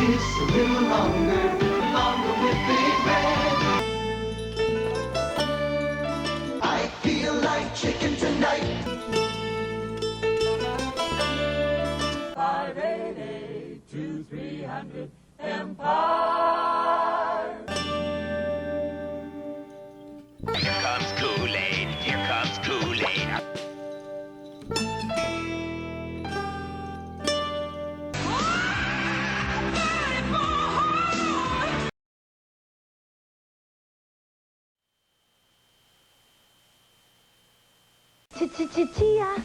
kiss a little longer, longer with Big Red. I feel like chicken tonight. 588-2300 Empire. Here comes Kool-Aid, here comes Kool-Aid. Tia.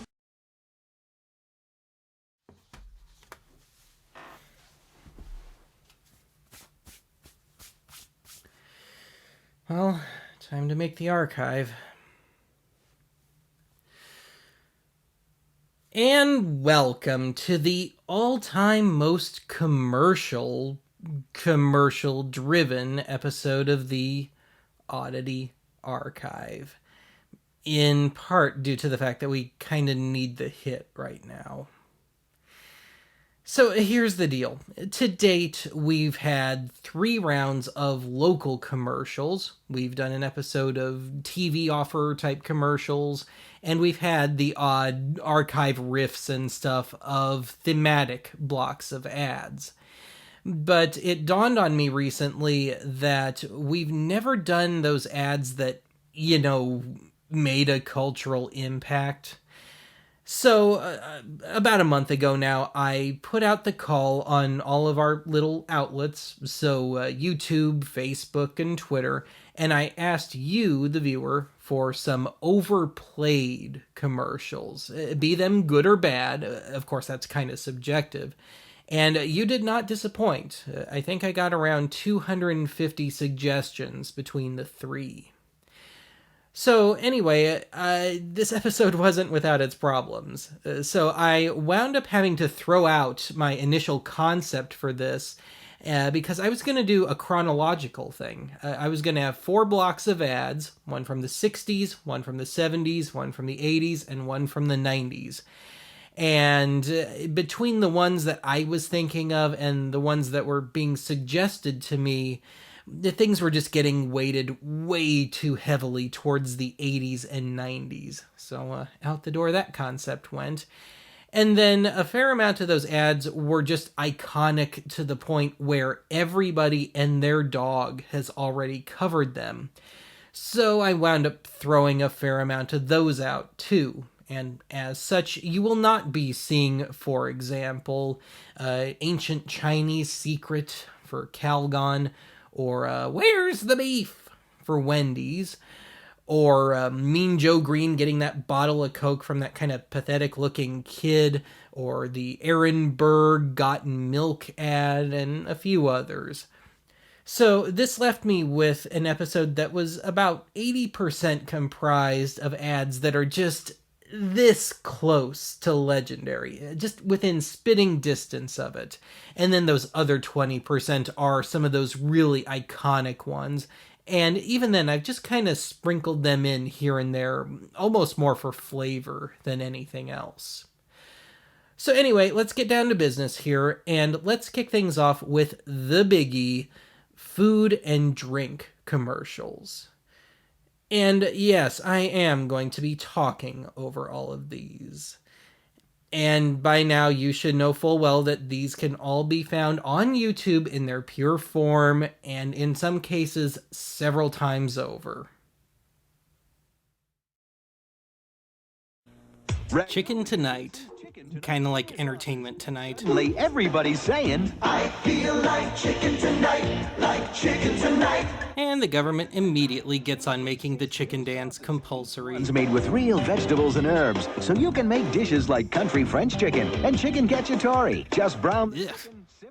Well, time to make the archive. And welcome to the all-time most commercial-driven episode of the Oddity Archive. In part due to the fact that we kind of need the hit right now. So here's the deal. To date, we've had 3 rounds of local commercials. We've done an episode of TV offer type commercials, and we've had the odd archive riffs and stuff of thematic blocks of ads. But it dawned on me recently that we've never done those ads that, made a cultural impact. So, about a month ago now, I put out the call on all of our little outlets, so YouTube, Facebook, and Twitter, and I asked you, the viewer, for some overplayed commercials. Be them good or bad, of course that's kind of subjective. And you did not disappoint. I think I got around 250 suggestions between the 3. So anyway, this episode wasn't without its problems. So I wound up having to throw out my initial concept for this because I was going to do a chronological thing. I was going to have 4 blocks of ads, one from the 60s, one from the 70s, one from the 80s, and one from the 90s. And between the ones that I was thinking of and the ones that were being suggested to me, the things were just getting weighted way too heavily towards the 80s and 90s. So out the door that concept went. And then a fair amount of those ads were just iconic to the point where everybody and their dog has already covered them. So I wound up throwing a fair amount of those out too. And as such, you will not be seeing, for example, Ancient Chinese Secret for Calgon, or Where's the Beef for Wendy's, or Mean Joe Green getting that bottle of Coke from that kind of pathetic-looking kid, or the Aaron Burr Gotten Milk ad, and a few others. So this left me with an episode that was about 80% comprised of ads that are just this close to legendary, just within spitting distance of it. And then those other 20% are some of those really iconic ones. And even then, I've just kind of sprinkled them in here and there, almost more for flavor than anything else. So anyway, let's get down to business here, and let's kick things off with the biggie, food and drink commercials. And yes, I am going to be talking over all of these. And by now you should know full well that these can all be found on YouTube in their pure form, and in some cases several times over. Chicken Tonight. Kind of like Entertainment Tonight. Everybody's saying, I feel like chicken tonight, like chicken tonight. And the government immediately gets on making the chicken dance compulsory. it's made with real vegetables and herbs, so you can make dishes like country French chicken and chicken cacciatore. Just brown. Ugh.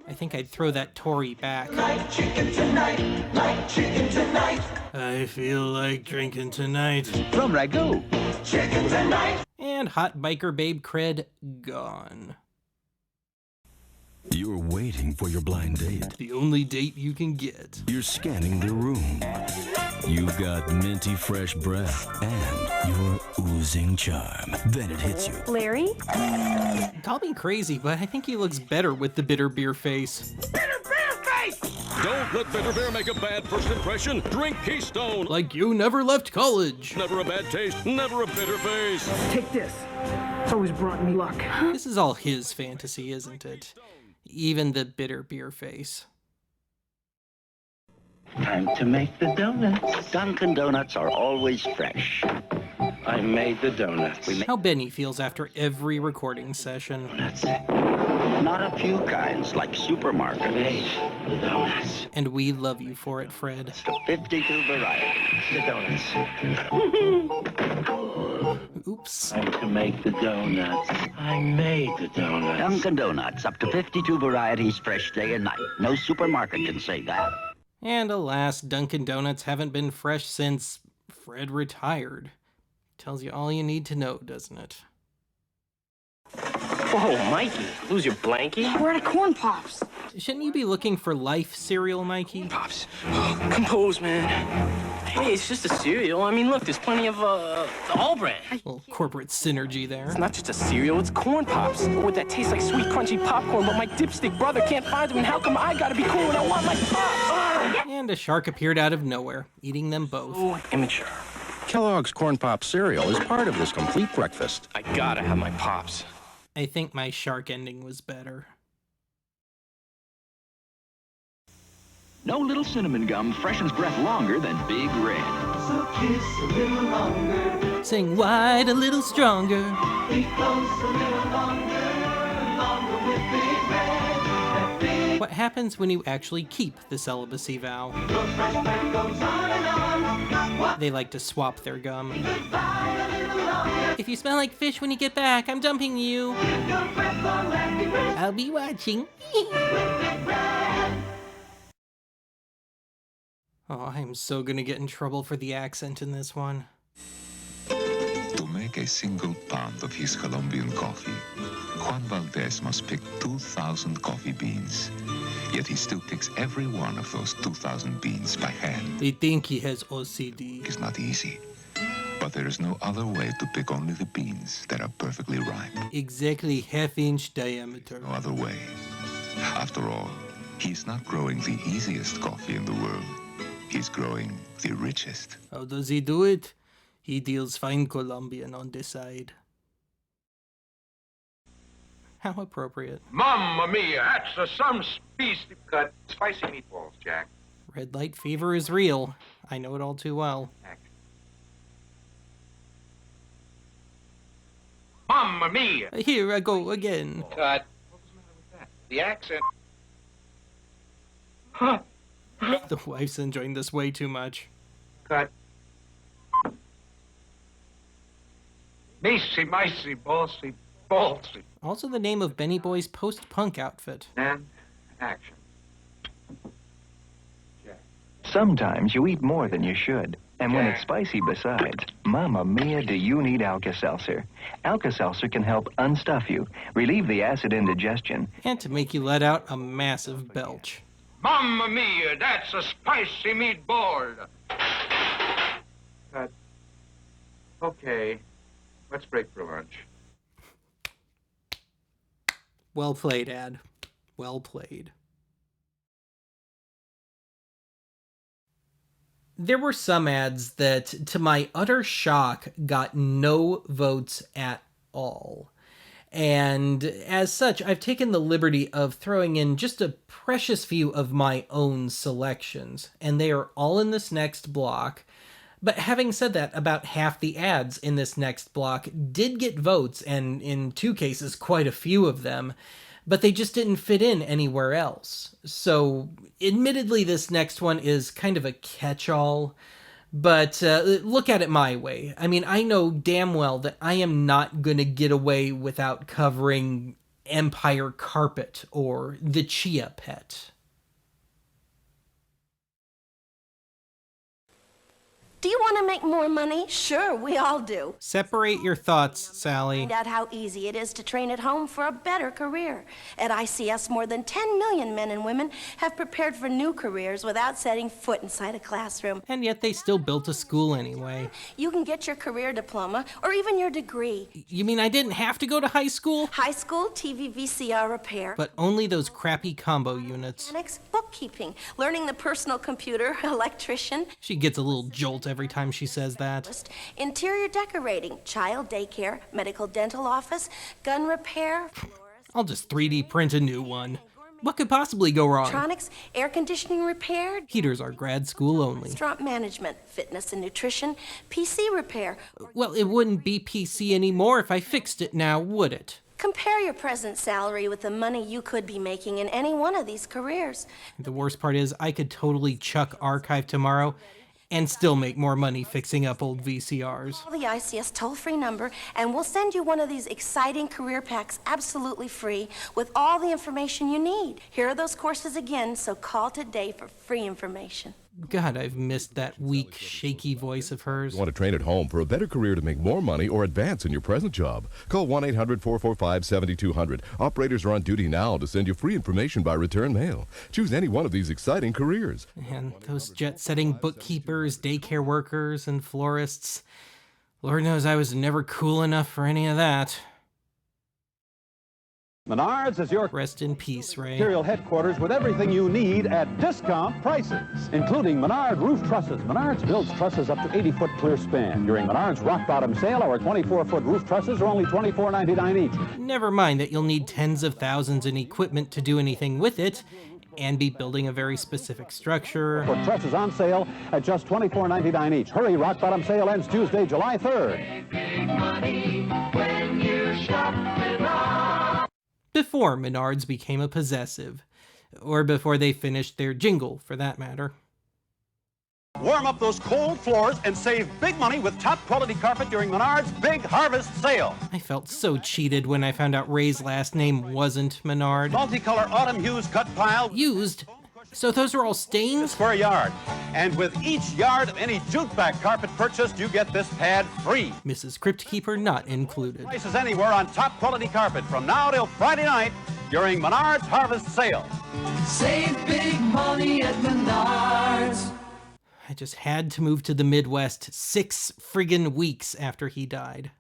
I think I'd throw that Tory back. Like chicken tonight, like chicken tonight. I feel like drinking tonight. From ragu. Chicken tonight. And hot biker babe cred gone. You're waiting for your blind date. The only date you can get. You're scanning the room. You've got minty fresh breath and you're oozing charm. Then it hits you. Larry? Call me crazy, but I think he looks better with the bitter beer face. Bitter beer Don't let Bitter Beer make a bad first impression. Drink Keystone. Like you never left college. Never a bad taste, never a bitter face. Take this. It's always brought me luck. This is all his fantasy, isn't it? Even the bitter beer face. Time to make the donuts. Dunkin' Donuts are always fresh. I made the donuts. How Benny feels after every recording session. Not a few kinds, like supermarket. Made the donuts. And we love you for it, Fred. 52 varieties. The donuts. Oops. Time to make the donuts. I made the donuts. Dunkin' Donuts, up to 52 varieties, fresh day and night. No supermarket can say that. And alas, Dunkin' Donuts haven't been fresh since Fred retired. Tells you all you need to know, doesn't it? Whoa, Mikey, lose your blankie? We're out of corn pops. Shouldn't you be looking for Life cereal, Mikey? Pops. Compose, man. Hey, it's just a cereal. I mean, look, there's plenty of, all brand. Little corporate synergy there. It's not just a cereal, it's corn pops. Would that taste like sweet, crunchy popcorn, but my dipstick brother can't find them, and how come I gotta be cool and I want my pops? And a shark appeared out of nowhere, eating them both. Oh, immature. Kellogg's Corn Pop cereal is part of this complete breakfast. I gotta have my pops. I think my shark ending was better. No little cinnamon gum freshens breath longer than Big Red. So kiss a little longer. Sing wide a little stronger. Be close a little longer. Longer with Big Red. That big What happens when you actually keep the celibacy vow? your fresh breath goes on and on. What? They like to swap their gum. Goodbye a little longer. If you smell like fish when you get back, I'm dumping you. Give your breath long lasting breath I'll be watching. with Big Red. Oh, I'm so gonna get in trouble for the accent in this one. To make a single pound of his Colombian coffee, Juan Valdez must pick 2,000 coffee beans. Yet he still picks every one of those 2,000 beans by hand. They think he has OCD. It's not easy. But there is no other way to pick only the beans that are perfectly ripe. Exactly half-inch diameter. No other way. After all, he's not growing the easiest coffee in the world. He's growing the richest. How does he do it? He deals fine Colombian on this side. How appropriate. Mamma mia, that's some beast cut. Spicy meatballs, Jack. Red light fever is real. I know it all too well. Mamma mia! Here I go again. Cut. What was the matter with that? The accent. Huh. The wife's enjoying this way too much. Cut. Micey, micey, bossy, ballsy. Also the name of Benny Boy's post-punk outfit. And action. Sometimes you eat more than you should. And when it's spicy besides, Mamma Mia, do you need Alka-Seltzer? Alka-Seltzer can help unstuff you, relieve the acid indigestion, And to make you let out a massive belch. Mamma mia, that's a spicy meatball. Cut. Okay, let's break for lunch. Well played, Ad. Well played. There were some ads that, to my utter shock, got no votes at all. And as such, I've taken the liberty of throwing in just a precious few of my own selections, and they are all in this next block. But having said that, about half the ads in this next block did get votes, and in 2 cases, quite a few of them, but they just didn't fit in anywhere else. So, admittedly, this next one is kind of a catch-all, but look at it my way. I mean, I know damn well that I am not going to get away without covering Empire Carpet or The Chia Pet. Do you want to make more money? Sure, we all do. Separate your thoughts, Sally. Find out how easy it is to train at home for a better career. At ICS, more than 10 million men and women have prepared for new careers without setting foot inside a classroom. And yet they still built a school anyway. You can get your career diploma or even your degree. You mean I didn't have to go to high school? High school, TV, VCR repair. But only those crappy combo units. Mechanics, bookkeeping, learning the personal computer, electrician. She gets a little jolt every time she says that. Interior decorating, child daycare, medical dental office, gun repair. I'll just 3D print a new one. What could possibly go wrong? Electronics, air conditioning repair. Heaters are grad school only. Restaurant management, fitness and nutrition, PC repair. Well, it wouldn't be PC anymore if I fixed it now, would it? Compare your present salary with the money you could be making in any one of these careers. The worst part is I could totally chuck Archive tomorrow and still make more money fixing up old VCRs. Call the ICS toll-free number, and we'll send you one of these exciting career packs absolutely free with all the information you need. Here are those courses again, so call today for free information. God, I've missed that weak, shaky voice of hers. You want to train at home for a better career to make more money or advance in your present job? Call 1-800-445-7200. Operators are on duty now to send you free information by return mail. Choose any one of these exciting careers. And those jet-setting bookkeepers, daycare workers, and florists. Lord knows I was never cool enough for any of that. Menards is your rest in peace, Ray. Material headquarters with everything you need at discount prices, including Menard roof trusses. Menards builds trusses up to 80-foot clear span. During Menards rock bottom sale, our 24-foot roof trusses are only $24.99 each. Never mind that you'll need tens of thousands in equipment to do anything with it, and be building a very specific structure. For trusses on sale at just $24.99 each. Hurry, rock bottom sale ends Tuesday, July 3rd. Big money when you shop Menards. Before Menards became a possessive, or before they finished their jingle, for that matter. Warm up those cold floors and save big money with top quality carpet during Menards' big harvest sale. I felt so cheated when I found out Ray's last name wasn't Menard. Multicolor autumn hues cut pile. Used? So those are all stains? For a yard. And with each yard of any jute-back carpet purchased, you get this pad free. Mrs. Cryptkeeper not included. Prices anywhere on top quality carpet from now till Friday night during Menards' harvest sale. Save big money at Menards. I just had to move to the Midwest 6 friggin' weeks after he died.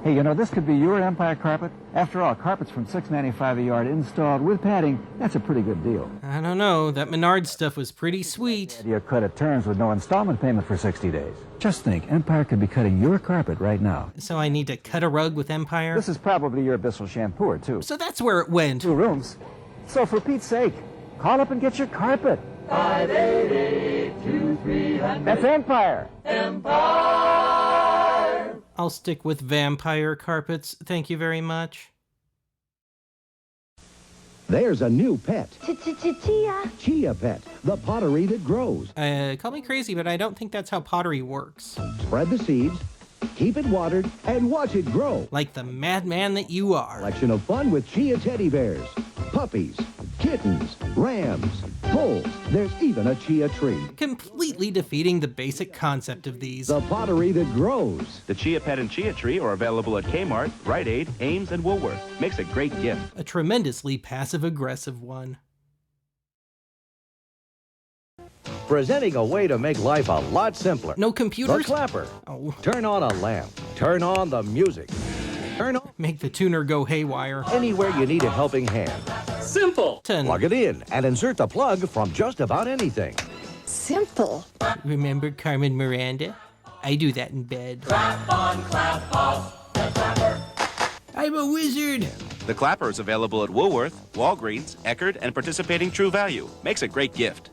Hey, you know, this could be your Empire carpet. After all, carpets from $6.95 a yard installed with padding, that's a pretty good deal. I don't know, that Menard stuff was pretty sweet. You're cut at terms with no installment payment for 60 days. Just think, Empire could be cutting your carpet right now. So I need to cut a rug with Empire? This is probably your Bissell shampooer, too. So that's where it went. 2 rooms. So for Pete's sake, call up and get your carpet. 588-2300. That's Empire. Empire. I'll stick with vampire carpets, thank you very much. There's a new pet. Chia. Chia Pet, the pottery that grows. Call me crazy, but I don't think that's how pottery works. Spread the seeds, keep it watered, and watch it grow. Like the madman that you are. Collection of fun with Chia teddy bears, puppies, kittens, rams, bulls. There's even a chia tree. Completely defeating the basic concept of these. The pottery that grows. The Chia Pet and Chia Tree are available at Kmart, Rite Aid, Ames, and Woolworth. Makes a great gift. A tremendously passive-aggressive one. Presenting a way to make life a lot simpler. No computers? The Clapper. Oh. Turn on a lamp. Turn on the music. Turn on... Make the tuner go haywire. Anywhere you need a helping hand. Simple. Plug it in and insert the plug from just about anything. Simple. Remember Carmen Miranda? I do that in bed. Clap on, clap off, the Clapper. I'm a wizard. The Clapper is available at Woolworth, Walgreens, Eckerd, and participating True Value. Makes a great gift.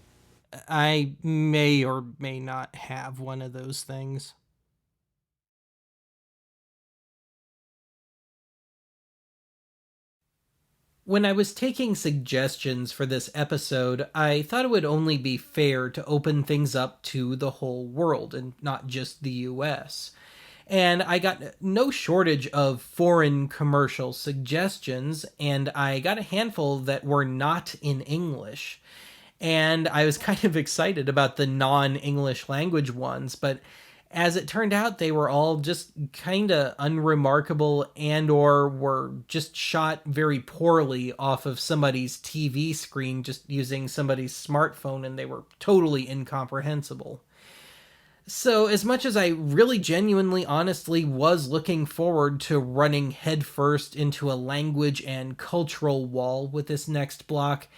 I may or may not have one of those things. When I was taking suggestions for this episode, I thought it would only be fair to open things up to the whole world and not just the US. And I got no shortage of foreign commercial suggestions, and I got a handful that were not in English. And I was kind of excited about the non-English language ones, but as it turned out, they were all just kind of unremarkable and or were just shot very poorly off of somebody's TV screen just using somebody's smartphone, and they were totally incomprehensible. So as much as I really genuinely, honestly was looking forward to running headfirst into a language and cultural wall with this next block,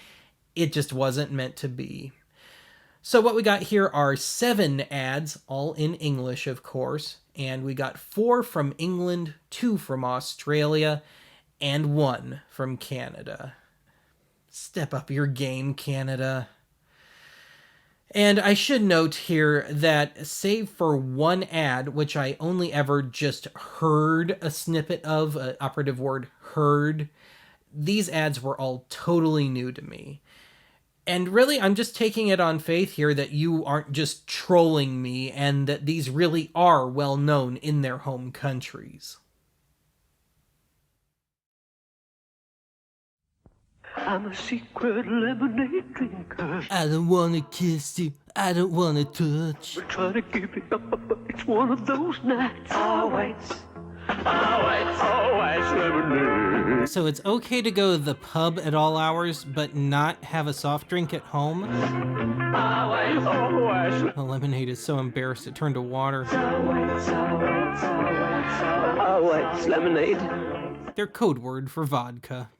it just wasn't meant to be. So what we got here are 7 ads, all in English, of course, and we got 4 from England, 2 from Australia, and 1 from Canada. Step up your game, Canada. And I should note here that save for one ad, which I only ever just heard a snippet of, operative word heard, these ads were all totally new to me. And really, I'm just taking it on faith here that you aren't just trolling me and that these really are well known in their home countries. I'm a secret lemonade drinker. I don't want to kiss you. I don't want to touch. We're trying to give it up, but it's one of those nights. Always lemonade. So it's okay to go to the pub at all hours, but not have a soft drink at home? The lemonade is so embarrassed it turned to water. Always lemonade. Their code word for vodka.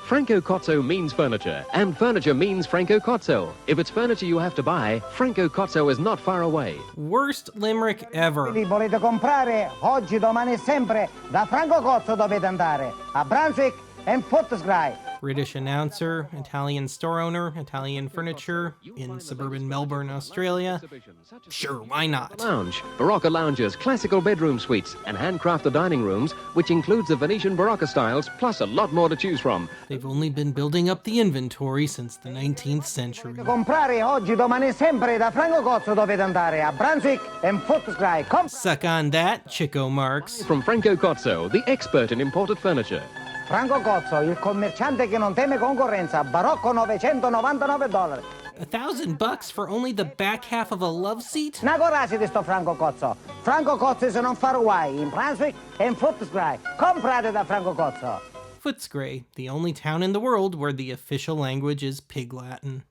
Franco Cozzo means furniture, and furniture means Franco Cozzo. If it's furniture you have to buy, Franco Cozzo is not far away. Worst limerick ever. Volete comprare? Oggi, domani e sempre, da Franco Cozzo dovete andare. A Brunswick and Footscray. British announcer, Italian store owner, Italian furniture in suburban Melbourne, Australia. Sure, why not? Lounge, Barocca lounges, classical bedroom suites, and handcrafted dining rooms, which includes the Venetian Barocca styles, plus a lot more to choose from. They've only been building up the inventory since the 19th century. Comprare oggi, domani e sempre, da Franco Cozzo dovete andare. A Brunswick and Footscray. Suck on that, Chico Marx. From Franco Cozzo, the expert in imported furniture. Franco Cozzo, il commerciante che non teme concorrenza, barocco $999. $1,000 for only the back half of a love seat? Na coragem di sto Franco Cozzo. Franco Cozzo se non far guai in Brunswick and Footscray. Comprate da Franco Cozzo. Footscray, the only town in the world where the official language is Pig Latin.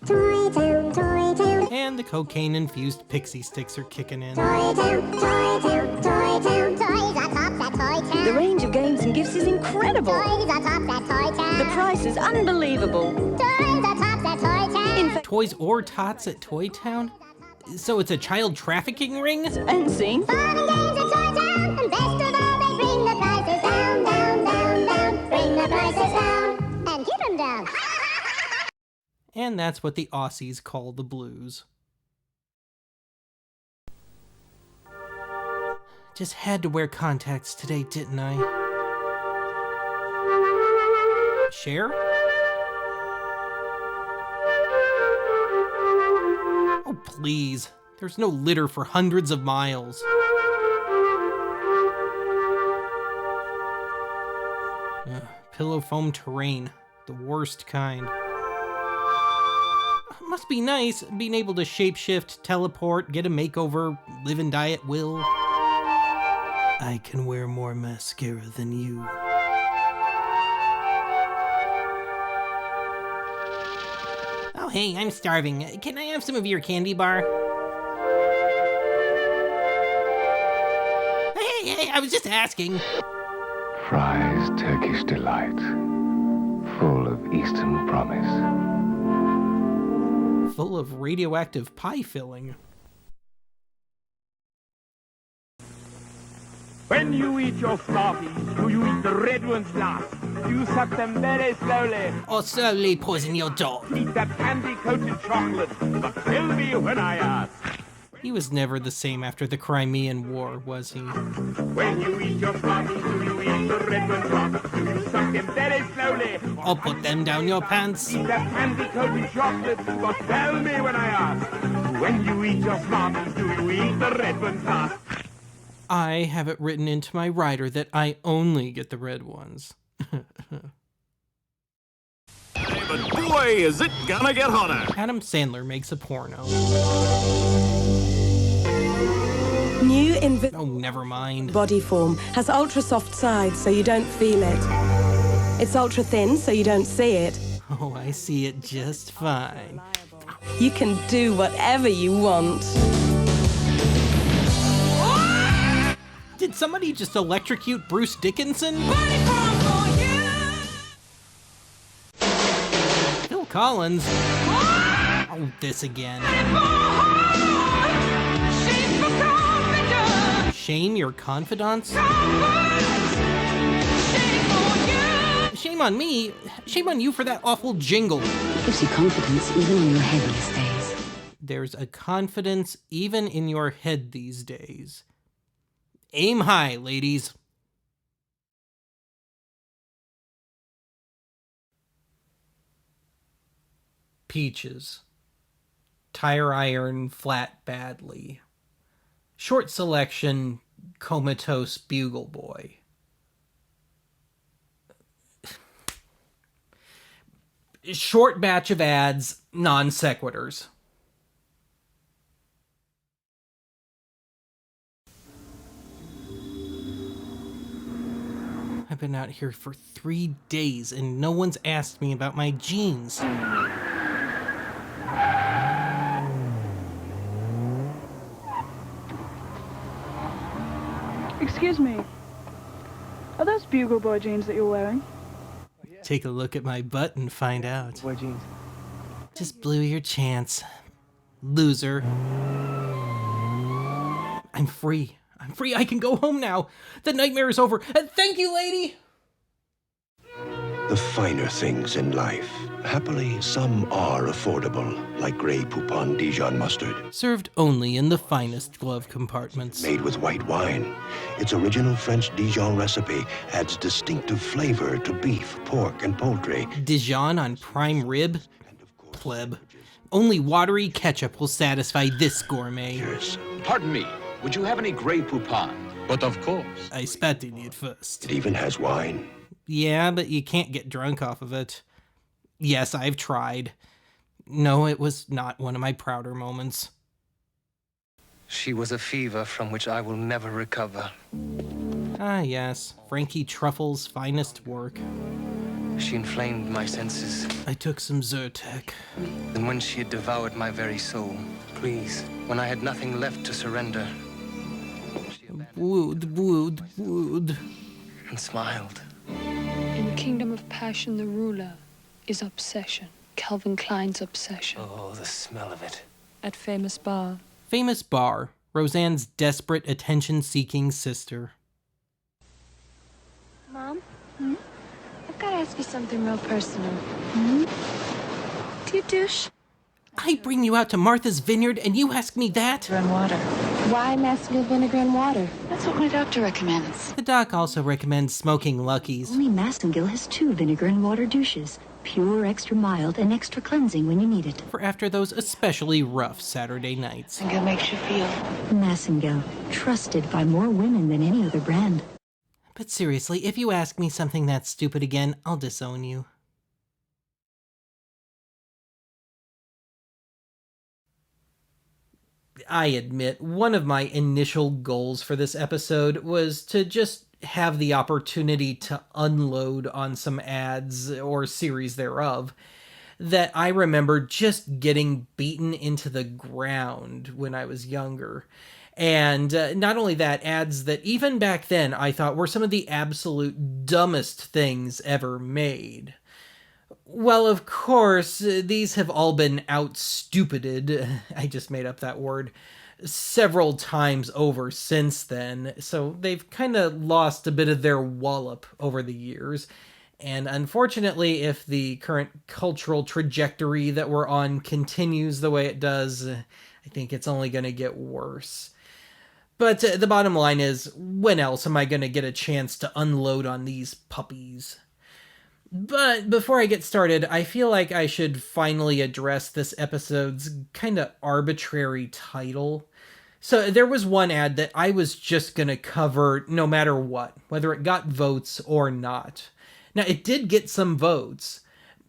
Toy Town, Toy Town. And the cocaine-infused pixie sticks are kicking in. Toy Town, Toy Town, Toy Town. Toys are tops at Toy Town. The range of games and gifts is incredible. Toys are tops at Toy Town. The price is unbelievable. Toys are tops at Toy Town. Toys or tots at Toy Town? So it's a child trafficking ring? And scene. Fun and games at Toy Town. And best of all, they bring the prices down, down, down, down. Bring the prices down and keep them down. And that's what the Aussies call the blues. Just had to wear contacts today, didn't I? Share? Oh, please. There's no litter for hundreds of miles. Pillow foam terrain. The worst kind. Must be nice being able to shapeshift, teleport, get a makeover, live and die at will. I can wear more mascara than you. Oh, hey, I'm starving. Can I have some of your candy bar? Hey, I was just asking. Fry's Turkish Delight, full of Eastern promise. Full of radioactive pie filling. When you eat your Smarties, do you eat the red ones last? Do you suck them very slowly? Or slowly poison your dog? Eat that candy-coated chocolate, but tell me when I ask. He was never the same after the Crimean War, was he? When you eat your Smarties, do you eat the red ones last? Do you suck them very slowly? Or put them down your pants? Eat that candy-coated chocolate, but tell me when I ask. When you eat your Smarties, do you eat the red ones last? I have it written into my rider that I only get the red ones. But boy, is it gonna get hotter. Adam Sandler makes a porno. New Oh, never mind. body form has ultra soft sides so you don't feel it. It's ultra thin so you don't see it. Oh, I see it just fine. You can do whatever you want. Did somebody just electrocute Bruce Dickinson? Phil Collins. Oh, this again. Shame your confidants? Shame on me. Shame on you for that awful jingle. Gives you confidence even in your head these days. There's a confidence even in your head these days. Aim high, ladies. Peaches. Tire iron flat badly. Short selection, comatose bugle boy. Short batch of ads, non sequiturs. I've been out here for 3 days and no one's asked me about my jeans. Excuse me. Are those Bugle Boy jeans that you're wearing? Take a look at my butt and find out. Boy jeans. Just blew your chance. Loser. I'm free. I'm free. I can go home now. The nightmare is over. Thank you, lady. The finer things in life. Happily, some are affordable, like Grey Poupon Dijon mustard. Served only in the finest glove compartments. Made with white wine. Its original French Dijon recipe adds distinctive flavor to beef, pork, and poultry. Dijon on prime rib? Pleb. Only watery ketchup will satisfy this gourmet. Pardon me, would you have any Grey Poupon? But of course. I spat in it first. It even has wine. Yeah, but you can't get drunk off of it. Yes, I've tried. No, it was not one of my prouder moments. She was a fever from which I will never recover. Ah, yes. Frankie Truffle's finest work. She inflamed my senses. I took some Zyrtec. And when she had devoured my very soul, please, when I had nothing left to surrender, Wood. and smiled. In the kingdom of passion, the ruler is obsession. Calvin Klein's obsession. Oh, the smell of it. At Famous Bar. Famous Bar. Roseanne's desperate, attention-seeking sister. Mom? I've got to ask you something real personal. Do you douche? I bring you out to Martha's Vineyard and you ask me that? And water. Why masculine vinegar and water? That's what my doctor recommends. The doc also recommends smoking Luckies. Only Massengill has 2 vinegar and water douches. Pure, extra mild, and extra cleansing when you need it. For after those especially rough Saturday nights. Massengill makes you feel. Massengill, trusted by more women than any other brand. But seriously, if you ask me something that stupid again, I'll disown you. I admit, one of my initial goals for this episode was to just have the opportunity to unload on some ads or series thereof that I remember just getting beaten into the ground when I was younger. And not only that, ads that even back then I thought were some of the absolute dumbest things ever made. Well, of course, these have all been out-stupided, I just made up that word, several times over since then, so they've kind of lost a bit of their wallop over the years. And unfortunately, if the current cultural trajectory that we're on continues the way it does, I think it's only going to get worse. But the bottom line is, when else am I going to get a chance to unload on these puppies? But before I get started, I feel like I should finally address this episode's kind of arbitrary title. So there was one ad that I was just going to cover no matter what, whether it got votes or not. Now, it did get some votes,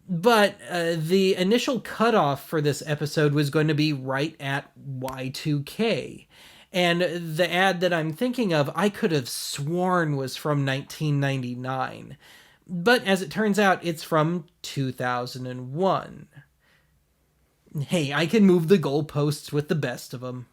but the initial cutoff for this episode was going to be right at Y2K. And the ad that I'm thinking of, I could have sworn was from 1999. But as it turns out, it's from 2001. Hey, I can move the goalposts with the best of them.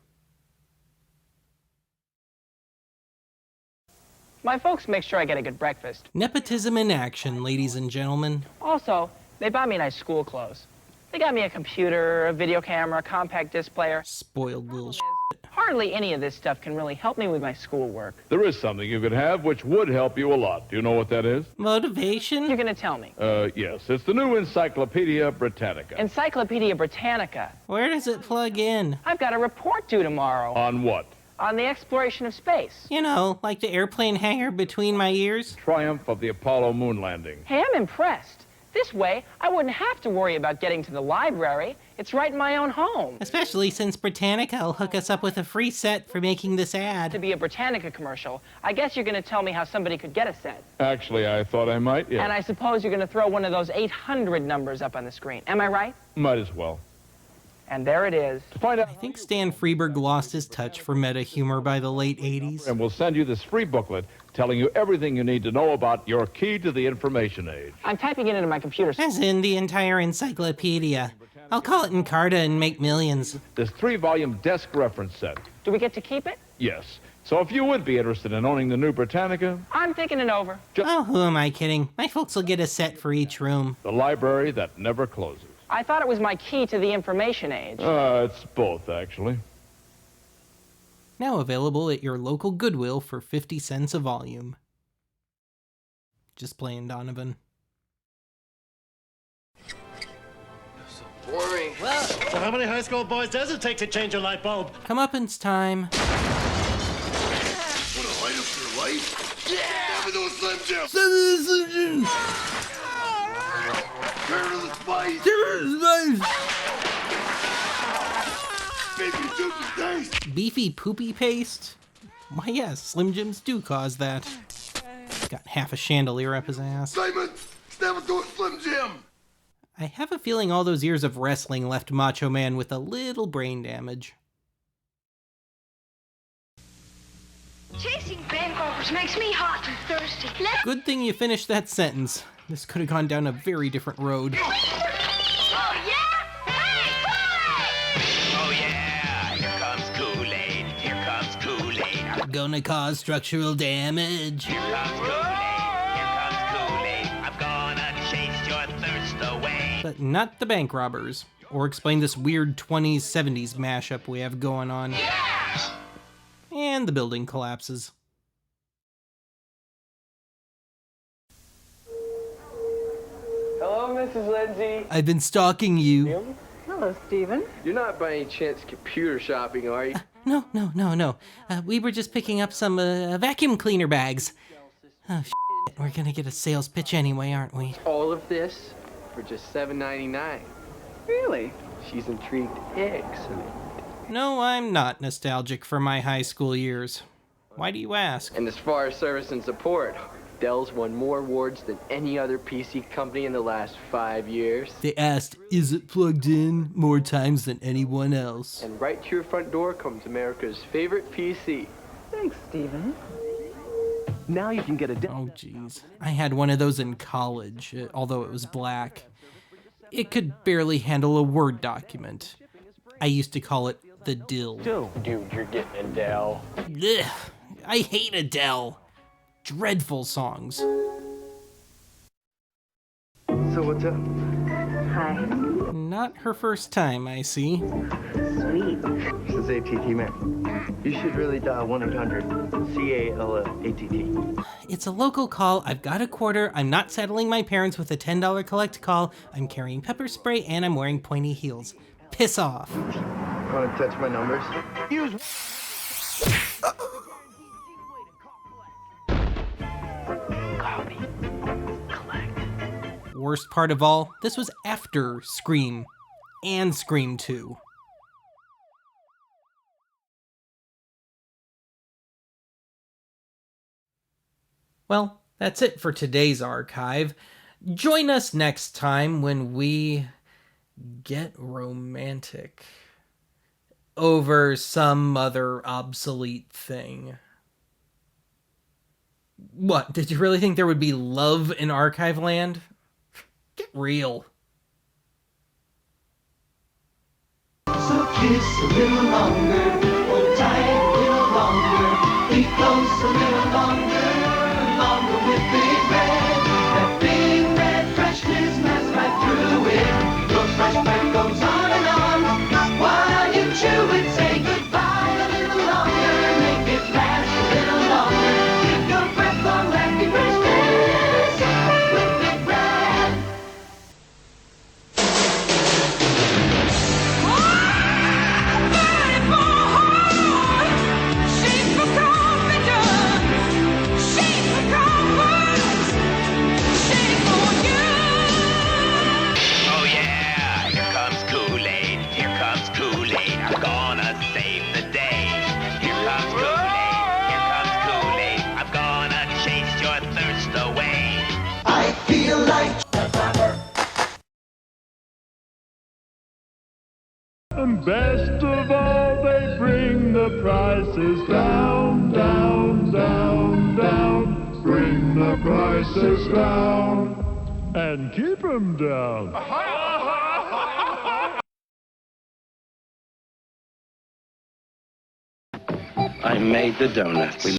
My folks make sure I get a good breakfast. Nepotism in action, ladies and gentlemen. Also, they buy me nice school clothes. They got me a computer, a video camera, a compact disc player. Spoiled little shit. Hardly any of this stuff can really help me with my schoolwork. There is something you could have which would help you a lot. Do you know what that is? Motivation? You're going to tell me. Yes. It's the new Encyclopedia Britannica. Encyclopedia Britannica. Where does it plug in? I've got a report due tomorrow. On what? On the exploration of space. You know, like the airplane hangar between my ears. Triumph of the Apollo moon landing. Hey, I'm impressed. This way, I wouldn't have to worry about getting to the library. It's right in my own home. Especially since Britannica will hook us up with a free set for making this ad. To be a Britannica commercial, I guess you're going to tell me how somebody could get a set. Actually, I thought I might, yeah. And I suppose you're going to throw one of those 800 numbers up on the screen. Am I right? Might as well. And there it is. To find out, I think Stan Freberg lost his touch for meta humor by the late 80s. And we'll send you this free booklet telling you everything you need to know about your key to the information age. I'm typing it into my computer. As in the entire encyclopedia. I'll call it Encarta and make millions. This 3-volume desk reference set. Do we get to keep it? Yes. So if you would be interested in owning the new Britannica... I'm thinking it over. Oh, who am I kidding? My folks will get a set for each room. The library that never closes. I thought it was my key to the information age. It's both, actually. Now available at your local Goodwill for 50 cents a volume. Just playing, Donovan. Boring. Well, so how many high school boys does it take to change a light bulb? Comeuppance time. Want to light up your life? Yeah! Have those Slim Jims! Slim Jims! Turn to the spice! Baby, do the taste! Beefy poopy paste? Why yes, Slim Jims do cause that. Got half a chandelier up his ass. Simon, step into a Slim Jim! I have a feeling all those years of wrestling left Macho Man with a little brain damage. Chasing bank robbers makes me hot and thirsty. Good thing you finished that sentence. This could have gone down a very different road. Oh, yeah? Oh yeah, here comes Kool-Aid, here comes Kool-Aid. Gonna cause structural damage. Here comes Kool-Aid, here comes Kool-Aid. I'm gonna chase your thirst away. But not the bank robbers. Or explain this weird 20s, 70s mashup we have going on. Yeah! And the building collapses. Hello, Mrs. Lindsay. I've been stalking you. Hello, Stephen. You're not by any chance computer shopping, are you? No. We were just picking up some vacuum cleaner bags. Oh, shit. We're gonna get a sales pitch anyway, aren't we? All of this for just $7.99. Really? She's intrigued. Excellent. No, I'm not nostalgic for my high school years. Why do you ask? And as far as service and support, Dell's won more awards than any other PC company in the last 5 years. They asked, is it plugged in, more times than anyone else. And right to your front door comes America's favorite PC. Thanks, Stephen. Now you can get a... Oh, jeez. I had one of those in college, although it was black. It could barely handle a Word document. I used to call it the Dill. Dude, you're getting a Dell. Ugh, I hate Adele. Dreadful songs. So what's up? Hi. Not her first time, I see. Sweet. This is ATT, man. You should really dial 1-800-CALL-ATT. It's a local call. I've got a quarter. I'm not saddling my parents with a $10 collect call. I'm carrying pepper spray and I'm wearing pointy heels. Piss off. Want to touch my numbers? Copy. Collect. Worst part of all, this was after Scream and Scream 2. Well, That's it for today's archive. Join us next time when we get romantic over some other obsolete thing. What, did you really think there would be love in Archive Land? Get real. So kiss a little longer, hold tight a little longer, be close a little longer, longer with Big Red. That Big Red freshness smells right through it. Your fresh breath goes on and on. While you chew it, say goodbye a little longer, make it last a little longer. Keep your breath long-lasting freshness with Big Red. Oh yeah, here comes Kool-Aid, here comes Kool-Aid, I'm gonna save the day. Here comes Kool-Aid, I'm gonna chase your thirst away. I feel like And best of all, they bring the prices down, down, down, down. Bring the prices down and keep them down. I made the donuts.